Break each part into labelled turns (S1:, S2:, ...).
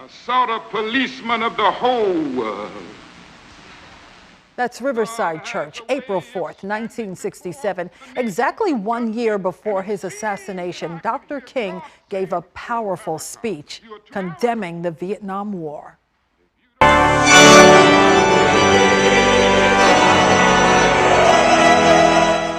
S1: A sort of policeman of the whole world.
S2: That's Riverside Church, April 4th, 1967. Exactly 1 year before his assassination, Dr. King gave a powerful speech condemning the Vietnam War.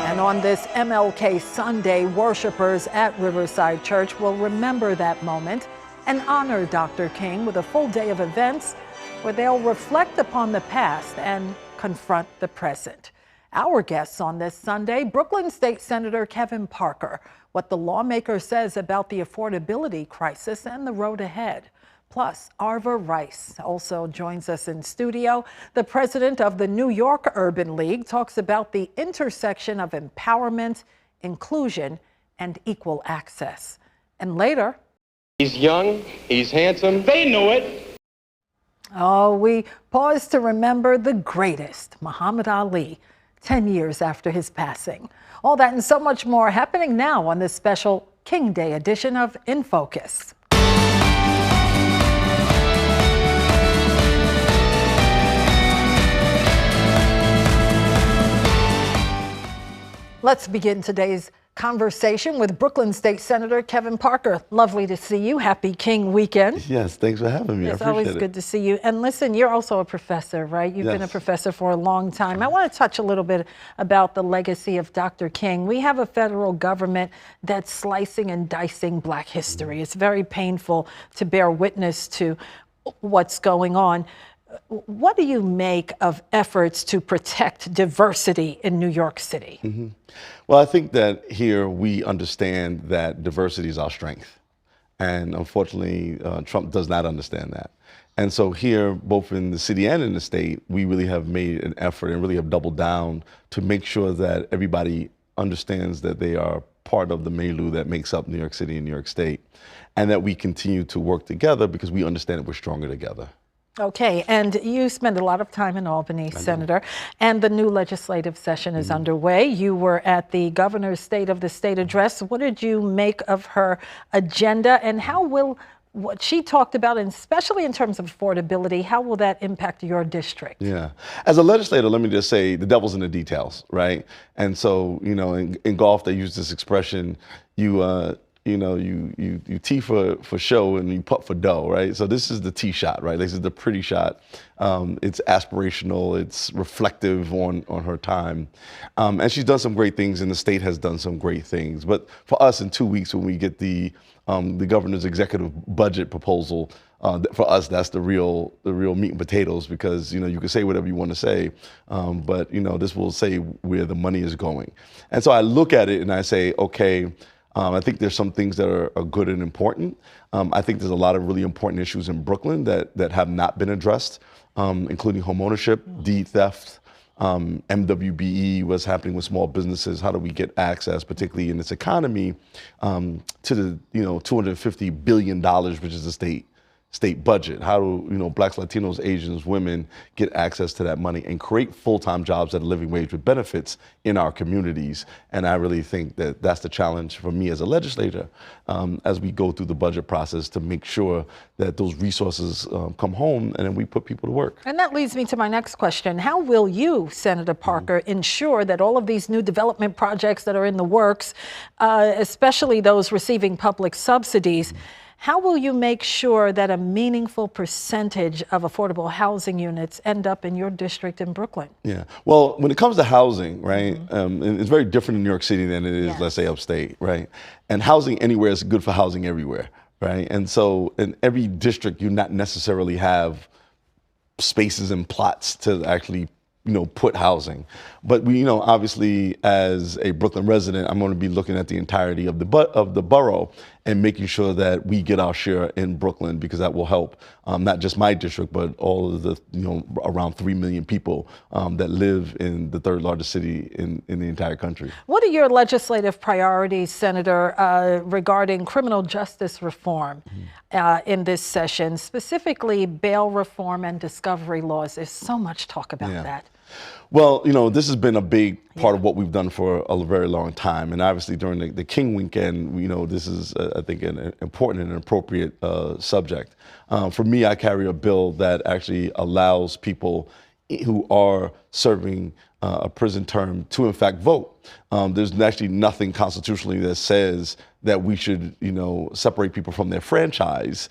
S2: And on this MLK Sunday, worshipers at Riverside Church will remember that moment and honor Dr. King with a full day of events where they'll reflect upon the past and confront the present. Our guests on this Sunday, Brooklyn State Senator Kevin Parker, what the lawmaker says about the affordability crisis and the road ahead. Plus, Arva Rice also joins us in studio. The president of the New York Urban League talks about the intersection of empowerment, inclusion, and equal access. And later,
S3: he's young, he's handsome, they know it.
S2: Oh, we pause to remember the greatest, Muhammad Ali, 10 years after his passing. All that and so much more happening now on this special King Day edition of In Focus. Let's begin today's conversation with Brooklyn State Senator Kevin Parker. Lovely to see you. Happy King weekend.
S4: Yes, thanks for having me.
S2: It's always good to see you. And listen, you're also a professor, right? You've been a professor for a long time. I want to touch a little bit about the legacy of Dr. King. We have a federal government that's slicing and dicing Black history. It's very painful to bear witness to what's going on. What do you make of efforts to protect diversity in New York City?
S4: Well, I think that here we understand that diversity is our strength. And unfortunately, Trump does not understand that. And so here, both in the city and in the state, we really have made an effort and really have doubled down to make sure that everybody understands that they are part of the milieu that makes up New York City and New York State, and that we continue to work together because we understand that we're stronger together.
S2: Okay, and you spend a lot of time in Albany, Senator, and the new legislative session is underway. You were at the governor's State of the State address. What did you make of her agenda, and how will what she talked about, and especially in terms of affordability, how will that impact your district?
S4: Yeah. As a legislator, let me just say the devil's in the details, right? And so, you know, in golf, they use this expression, you tee for show and you putt for dough, right? So this is the tee shot, right? This is the pretty shot. It's aspirational, it's reflective on her time. And she's done some great things, and the state has done some great things. But for us, in 2 weeks, when we get the governor's executive budget proposal, for us, that's the real meat and potatoes, because, you know, you can say whatever you want to say, but, you know, this will say where the money is going. And so I look at it and I say, okay, I think there's some things that are good and important. I think there's a lot of really important issues in Brooklyn that have not been addressed, including homeownership, deed theft, MWBE, what's happening with small businesses. How do we get access, particularly in this economy, to the $250 billion, which is the state budget? How do Blacks, Latinos, Asians, women get access to that money and create full-time jobs at a living wage with benefits in our communities? And I really think that that's the challenge for me as a legislator, as we go through the budget process, to make sure that those resources come home and then we put people to work.
S2: And that leads me to my next question. How will you, Senator Parker, ensure that all of these new development projects that are in the works, especially those receiving public subsidies, how will you make sure that a meaningful percentage of affordable housing units end up in your district in Brooklyn? Yeah.
S4: Well, when it comes to housing, right, and it's very different in New York City than it is, let's say, upstate, right? And housing anywhere is good for housing everywhere, right? And so in every district, you not necessarily have spaces and plots to actually put housing. But we, obviously, as a Brooklyn resident, I'm going to be looking at the entirety of the borough and making sure that we get our share in Brooklyn, because that will help not just my district, but all of the, around 3 million people that live in the third largest city in the entire country.
S2: What are your legislative priorities, Senator, regarding criminal justice reform in this session, specifically bail reform and discovery laws? There's so much talk about that.
S4: Well, this has been a big part of what we've done for a very long time. And obviously during the King weekend, this is, I think, an important and appropriate subject. For me, I carry a bill that actually allows people who are serving a prison term to, in fact, vote. There's actually nothing constitutionally that says that we should, separate people from their franchise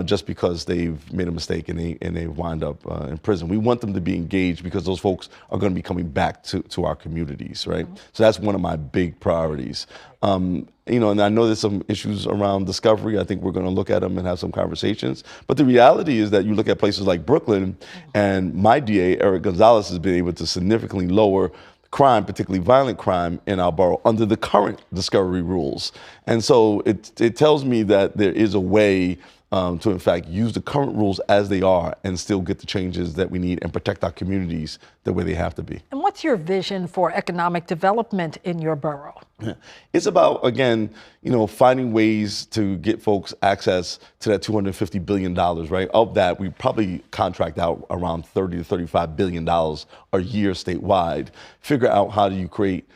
S4: just because they've made a mistake and they wind up in prison. We want them to be engaged because those folks are going to be coming back to our communities, right? Mm-hmm. So that's one of my big priorities. And I know there's some issues around discovery. I think we're going to look at them and have some conversations. But the reality is that you look at places like Brooklyn, and my DA, Eric Gonzalez, has been able to significantly lower crime, particularly violent crime, in our borough under the current discovery rules. And so it tells me that there is a way to, in fact, use the current rules as they are and still get the changes that we need and protect our communities the way they have to be. And
S2: what's your vision for economic development in your borough?
S4: It's about, again, finding ways to get folks access to that $250 billion, right? Of that, we probably contract out around $30 to $35 billion a year statewide. Figure out how do you create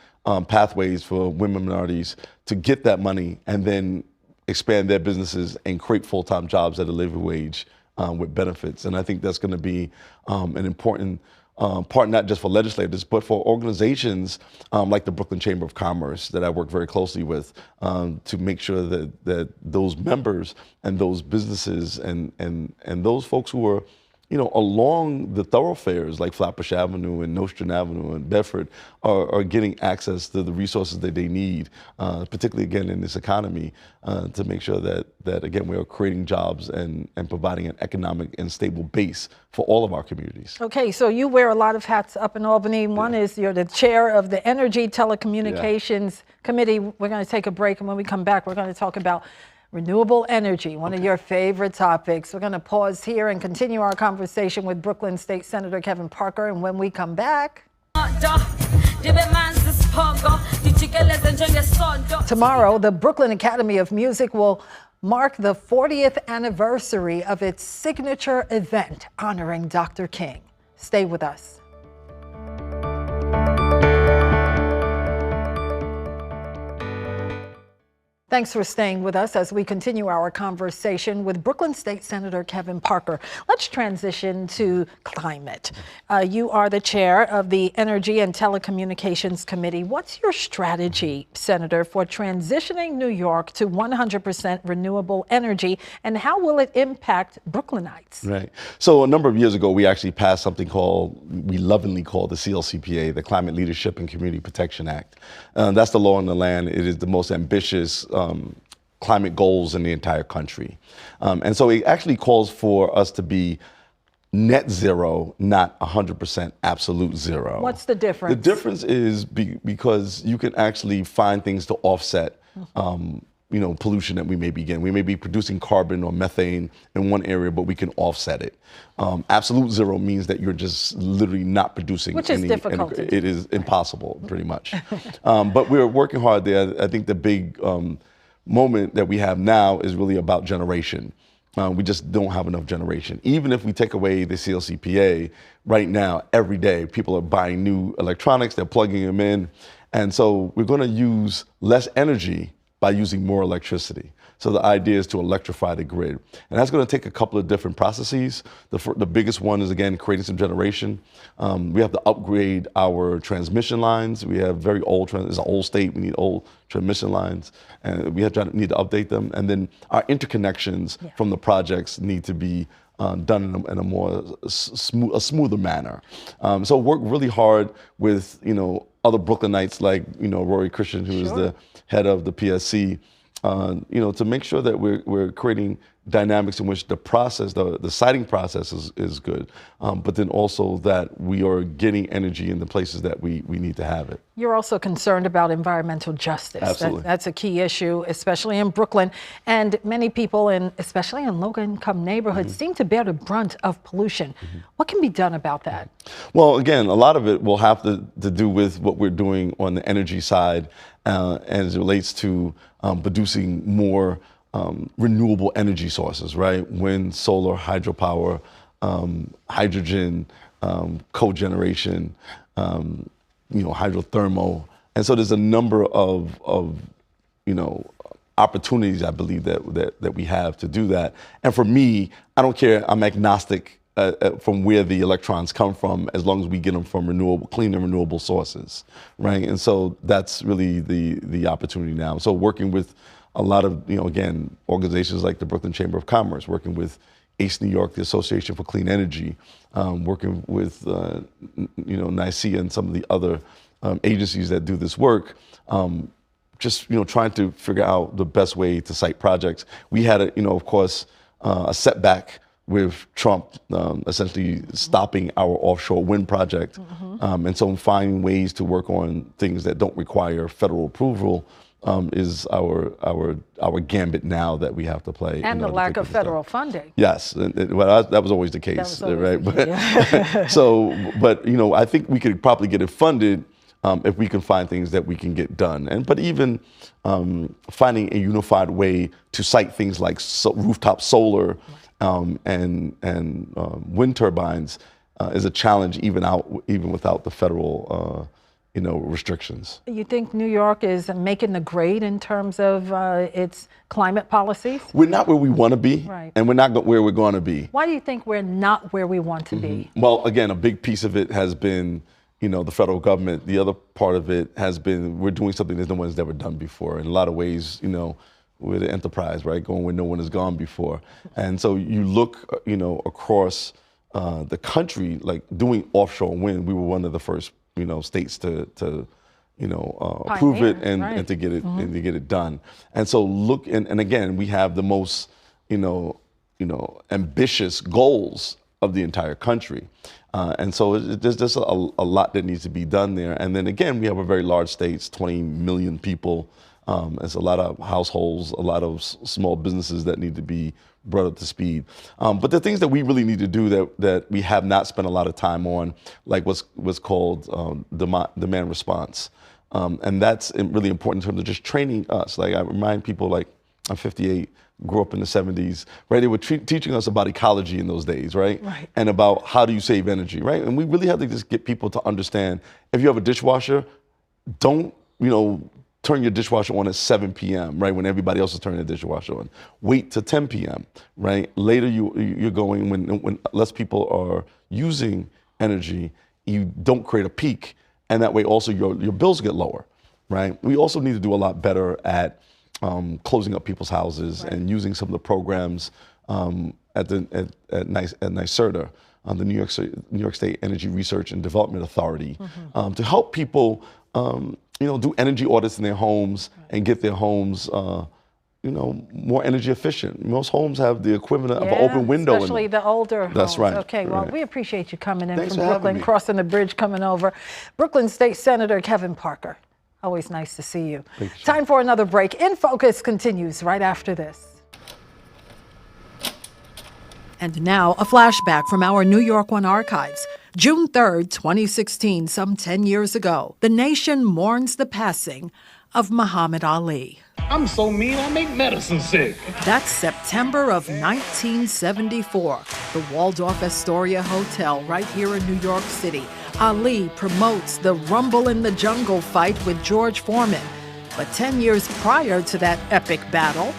S4: pathways for women minorities to get that money and then expand their businesses and create full-time jobs at a living wage with benefits. And I think that's going to be an important part, not just for legislators, but for organizations like the Brooklyn Chamber of Commerce that I work very closely with to make sure that those members and those businesses and those folks who are along the thoroughfares like Flatbush Avenue and Nostrand Avenue and Bedford are getting access to the resources that they need, particularly, again, in this economy, to make sure that again, we are creating jobs and providing an economic and stable base for all of our communities.
S2: Okay, so you wear a lot of hats up in Albany. One is you're the chair of the Energy Telecommunications Committee. We're going to take a break, and when we come back, we're going to talk about renewable energy, one of your favorite topics. We're going to pause here and continue our conversation with Brooklyn State Senator Kevin Parker. And when we come back, tomorrow, the Brooklyn Academy of Music will mark the 40th anniversary of its signature event honoring Dr. King. Stay with us. Thanks for staying with us as we continue our conversation with Brooklyn State Senator Kevin Parker. Let's transition to climate. You are the chair of the Energy and Telecommunications Committee. What's your strategy, Senator, for transitioning New York to 100% renewable energy, and how will it impact Brooklynites?
S4: Right. So a number of years ago, we actually passed something we lovingly call the CLCPA, the Climate Leadership and Community Protection Act. That's the law in the land. It is the most ambitious climate goals in the entire country. And so it actually calls for us to be net zero, not 100% absolute zero.
S2: What's the difference?
S4: The difference is because you can actually find things to offset pollution that we may be getting. We may be producing carbon or methane in one area, but we can offset it. Absolute zero means that you're just literally not producing
S2: Which is difficult to do.
S4: It is impossible, pretty much. But we're working hard there. I think the big moment that we have now is really about generation. We just don't have enough generation. Even if we take away the CLCPA, right now, every day, people are buying new electronics, they're plugging them in. And so we're going to use less energy by using more electricity. So the idea is to electrify the grid. And that's going to take a couple of different processes. The biggest one is, again, creating some generation. We have to upgrade our transmission lines. We have very old, it's an old state, we need old transmission lines, and we need to update them. And then our interconnections from the projects need to be done in a more smoother manner. So work really hard with, other Brooklynites like, Rory Christian, who is the head of the PSC, to make sure that we're creating dynamics in which the process, the siting process is good, but then also that we are getting energy in the places that we need to have it.
S2: You're also concerned about environmental justice.
S4: Absolutely.
S2: That's a key issue, especially in Brooklyn. And many people, especially in low-income neighborhoods, seem to bear the brunt of pollution. What can be done about that?
S4: Well, again, a lot of it will have to do with what we're doing on the energy side as it relates to producing more renewable energy sources, right? Wind, solar, hydropower, hydrogen, cogeneration, hydrothermal. And so there's a number of opportunities, I believe, that we have to do that. And for me, I don't care. I'm agnostic from where the electrons come from, as long as we get them from clean and renewable sources, right? And so that's really the opportunity now. So working with a lot of, again, organizations like the Brooklyn Chamber of Commerce, working with ACE New York, the Association for Clean Energy, working with, NYC and some of the other agencies that do this work, just, trying to figure out the best way to site projects. We had, of course, a setback with Trump essentially stopping our offshore wind project. And so finding ways to work on things that don't require federal approval is our gambit now that we have to play.
S2: And the lack of federal funding.
S4: Yes, well, that was always the case, right? But I think we could probably get it funded if we can find things that we can get done. But even finding a unified way to site things like rooftop solar and wind turbines is a challenge even without the federal restrictions.
S2: You think New York is making the grade in terms of its climate policies?
S4: We're not where we want to be,
S2: right,
S4: and we're not where we're going to be.
S2: Why do you think we're not where we want to be?
S4: Well, again, a big piece of it has been the federal government. The other part of it has been we're doing something that no one's ever done before. In a lot of ways, we're the enterprise, right? Going where no one has gone before. And so you look, across the country, like doing offshore wind, we were one of the first, states to approve it and to get it and to get it done. And so and again, we have the most, ambitious goals of the entire country. And so there's just a lot that needs to be done there. And then again, we have a very large state, 20 million people. There's a lot of households, a lot of small businesses that need to be brought up to speed. But the things that we really need to do that we have not spent a lot of time on, like what's called demand response. And that's really important in terms of just training us. Like I remind people, like I'm 58, grew up in the 70s, right? They were teaching us about ecology in those days, right? And about how do you save energy, right? And we really have to just get people to understand, if you have a dishwasher, don't, turn your dishwasher on at 7 p.m., right, when everybody else is turning their dishwasher on. Wait till 10 p.m., right? Later you're going, when less people are using energy, you don't create a peak, and that way also your bills get lower, right? We also need to do a lot better at closing up people's houses and using some of the programs at NYSERDA, the New York State Energy Research and Development Authority, to help people do energy audits in their homes and get their homes, more energy efficient. Most homes have the equivalent of an open window.
S2: Especially the older homes.
S4: That's right.
S2: Okay, well, we appreciate you coming in
S4: Thanks
S2: from
S4: for having
S2: Brooklyn,
S4: me.
S2: crossing the bridge, coming over. Brooklyn State Senator Kevin Parker. Always nice to see you.
S4: Thank you.
S2: Time for another break. In Focus continues right after this. And now, a flashback from our New York One archives. June 3rd, 2016, some 10 years ago, the nation mourns the passing of Muhammad Ali.
S5: I'm so mean, I make medicine sick.
S2: That's September of 1974. The Waldorf Astoria Hotel right here in New York City. Ali promotes the Rumble in the Jungle fight with George Foreman. But 10 years prior to that epic battle,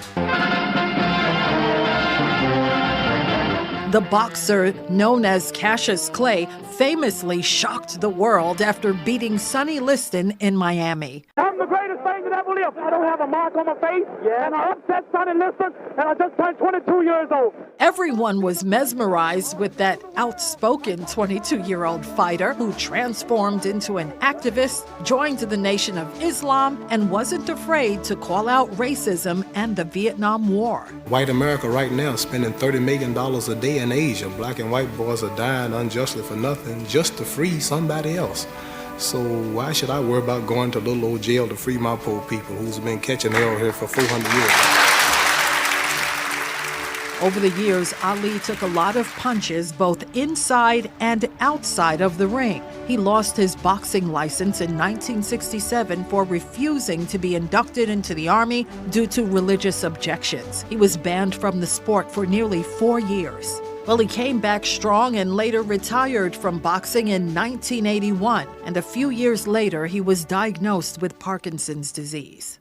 S2: the boxer known as Cassius Clay famously shocked the world after beating Sonny Liston in Miami.
S6: I'm the greatest thing that ever lived. I don't have a mark on my face, and I upset Sonny Liston, and I just turned 22 years old.
S2: Everyone was mesmerized with that outspoken 22-year-old fighter who transformed into an activist, joined the Nation of Islam, and wasn't afraid to call out racism and the Vietnam War.
S7: White America right now is spending $30 million a day in Asia. Black and white boys are dying unjustly for nothing just to free somebody else. So why should I worry about going to little old jail to free my poor people who's been catching hell here for 400 years?
S2: Over the years, Ali took a lot of punches both inside and outside of the ring. He lost his boxing license in 1967 for refusing to be inducted into the Army due to religious objections. He was banned from the sport for nearly 4 years. Well, he came back strong and later retired from boxing in 1981. And a few years later, he was diagnosed with Parkinson's disease.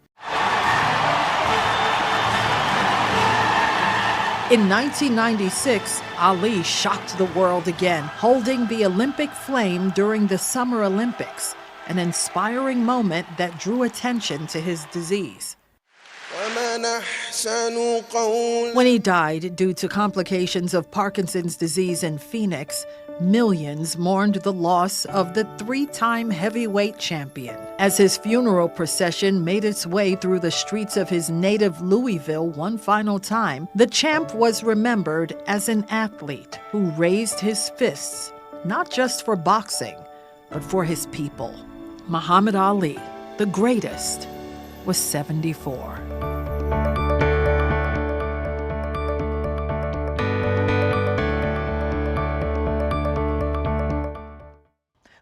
S2: In 1996, Ali shocked the world again, holding the Olympic flame during the Summer Olympics, an inspiring moment that drew attention to his disease. When he died due to complications of Parkinson's disease in Phoenix, millions mourned the loss of the three-time heavyweight champion. As his funeral procession made its way through the streets of his native Louisville one final time, the champ was remembered as an athlete who raised his fists, not just for boxing, but for his people. Muhammad Ali, the greatest, was 74.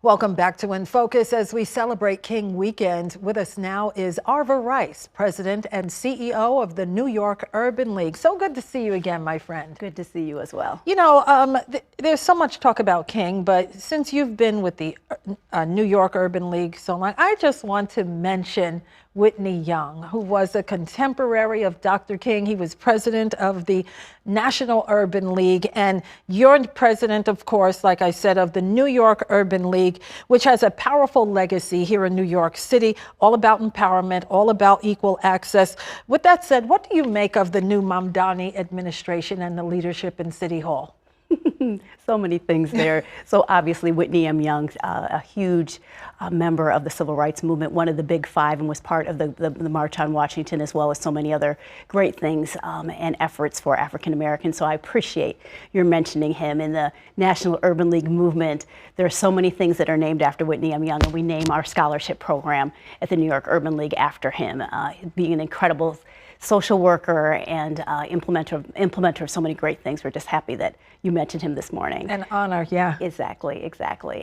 S2: Welcome back to In Focus as we celebrate King Weekend. With us now is Arva Rice, President and CEO of the New York Urban League. So good to see you again, my friend.
S8: Good to see you as well.
S2: You know, there's so much talk about King, but since you've been with the New York Urban League so long, I just want to mention Whitney Young, who was a contemporary of Dr. King. He was president of the National Urban League, and you're president, of course, like I said, of the New York Urban League, which has a powerful legacy here in New York City, all about empowerment, all about equal access. With that said, what do you make of the new Mamdani administration and the leadership in City Hall?
S8: So many things there. So obviously Whitney M. Young, a huge member of the civil rights movement, one of the big five, and was part of the March on Washington, as well as so many other great things and efforts for African Americans. So I appreciate your mentioning him. In the National Urban League movement, there are so many things that are named after Whitney M. Young, and we name our scholarship program at the New York Urban League after him, being an incredible social worker and implementer of so many great things. We're just happy that you mentioned him this morning.
S2: An honor, yeah.
S8: Exactly.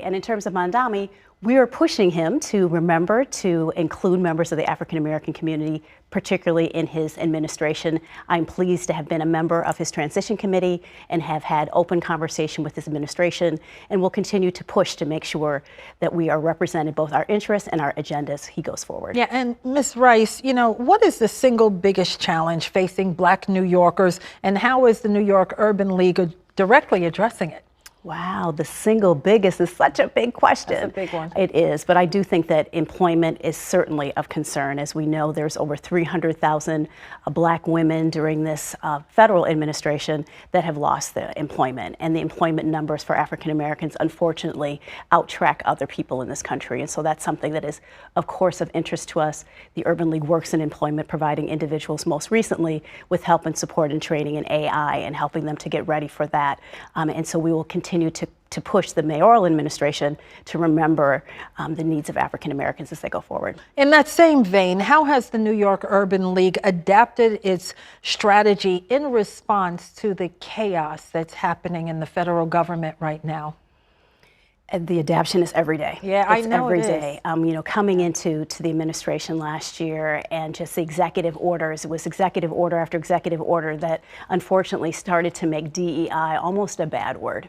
S8: And in terms of Mamdani, we are pushing him to remember to include members of the African American community, particularly in his administration. I'm pleased to have been a member of his transition committee and have had open conversation with his administration, and will continue to push to make sure that we are represented, both our interests and our agendas, as he goes forward.
S2: Yeah, and Ms. Rice, you know, what is the single biggest challenge facing Black New Yorkers, and how is the New York Urban League directly addressing it?
S8: Wow, the single biggest is such a big question.
S2: That's a big one.
S8: It is, but I do think that employment is certainly of concern. As we know, there's over 300,000 Black women during this federal administration that have lost their employment. And the employment numbers for African Americans, unfortunately, outtrack other people in this country. And so that's something that is, of course, of interest to us. The Urban League works in employment, providing individuals most recently with help and support and training in AI and helping them to get ready for that. And so we will continue to push the mayoral administration to remember the needs of African Americans as they go forward.
S2: In that same vein, how has the New York Urban League adapted its strategy in response to the chaos that's happening in the federal government right now?
S8: And the adaptation is every day.
S2: Yeah, I know
S8: every
S2: it
S8: day. You know, coming into the administration last year and just the executive orders, it was executive order after executive order that unfortunately started to make DEI almost a bad word.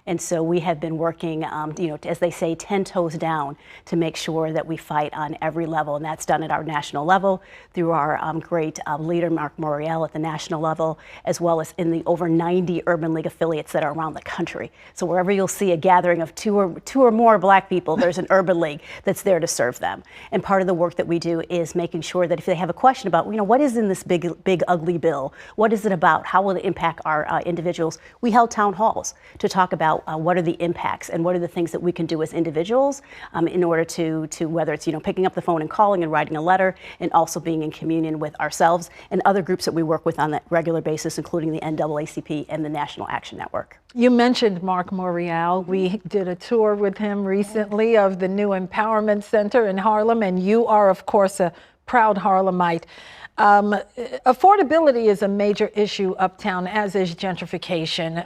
S8: And so we have been working, you know, as they say, 10 toes down to make sure that we fight on every level. And that's done at our national level through our great leader, Mark Morial, at the national level, as well as in the over 90 Urban League affiliates that are around the country. So wherever you'll see a gathering of two or more Black people, there's an Urban League that's there to serve them. And part of the work that we do is making sure that if they have a question about, you know, what is in this big ugly bill? What is it about? How will it impact our individuals? We held town halls to talk about what are the impacts and what are the things that we can do as individuals in order to whether it's, you know, picking up the phone and calling and writing a letter, and also being in communion with ourselves and other groups that we work with on that regular basis, including the NAACP and the National Action Network.
S2: You mentioned Mark Morial. We did a tour with him recently of the new Empowerment Center in Harlem, and you are, of course, a proud Harlemite. Affordability is a major issue uptown, as is gentrification.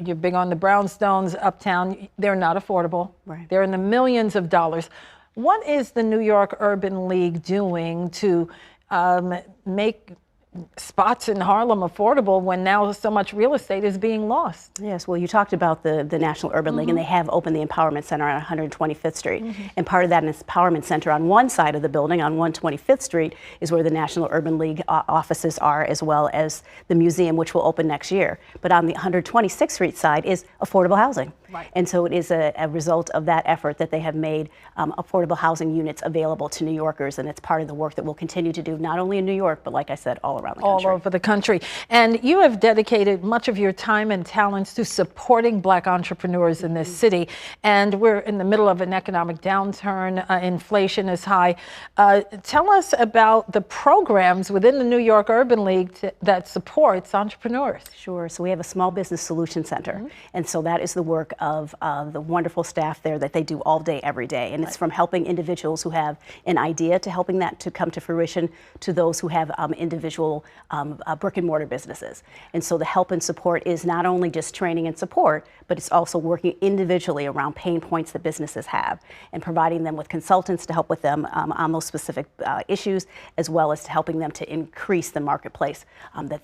S2: You're big on the brownstones uptown. They're not affordable.
S8: Right.
S2: They're in the millions of dollars. What is the New York Urban League doing to make spots in Harlem affordable when now so much real estate is being lost.
S8: Yes, well, you talked about the National Urban League, and they have opened the Empowerment Center on 125th Street. And part of that Empowerment Center on one side of the building, on 125th Street, is where the National Urban League offices are, as well as the museum, which will open next year. But on the 126th Street side is affordable housing.
S2: Right.
S8: And so it is a result of that effort that they have made affordable housing units available to New Yorkers, and it's part of the work that we'll continue to do, not only in New York, but like I said, all around the country.
S2: All over the country. And you have dedicated much of your time and talents to supporting Black entrepreneurs in this city. And we're in the middle of an economic downturn. Inflation is high. Tell us about the programs within the New York Urban League that supports entrepreneurs.
S8: Sure. So we have a Small Business Solution Center. And so that is the work of the wonderful staff there that they do all day, every day. And it's from helping individuals who have an idea to helping that to come to fruition to those who have individual brick and mortar businesses. And so the help and support is not only just training and support, but it's also working individually around pain points that businesses have and providing them with consultants to help with them on those specific issues, as well as to helping them to increase the marketplace that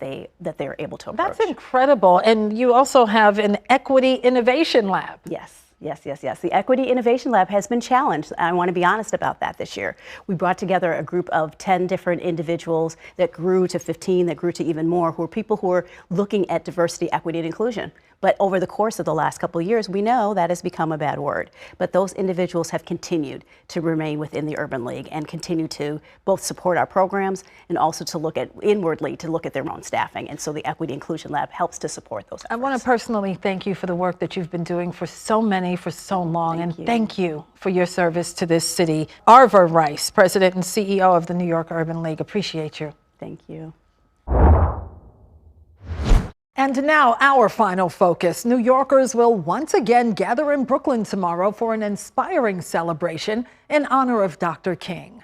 S8: they're able to approach.
S2: That's incredible. And you also have an Equity Innovation Lab.
S8: Yes. The Equity Innovation Lab has been challenged. I want to be honest about that this year. We brought together a group of 10 different individuals that grew to 15, that grew to even more, who are people who are looking at diversity, equity, and inclusion. But over the course of the last couple of years, we know that has become a bad word. But those individuals have continued to remain within the Urban League and continue to both support our programs and also to look at inwardly to look at their own staffing. And so the Equity Inclusion Lab helps to support those efforts.
S2: I want to personally thank you for the work that you've been doing for so many, for so long. Thank you for your service to this city. Arva Rice, President and CEO of the New York Urban League. Appreciate you.
S8: Thank you.
S2: And now our final focus. New Yorkers will once again gather in Brooklyn tomorrow for an inspiring celebration in honor of Dr. King.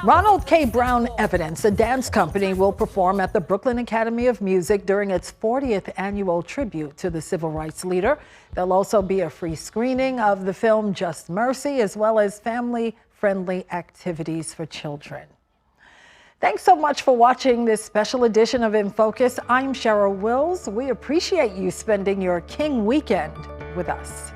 S2: Ronald K. Brown Evidence, a dance company, will perform at the Brooklyn Academy of Music during its 40th annual tribute to the civil rights leader. There'll also be a free screening of the film Just Mercy, as well as family-friendly activities for children. Thanks so much for watching this special edition of In Focus. I'm Cheryl Wills. We appreciate you spending your King weekend with us.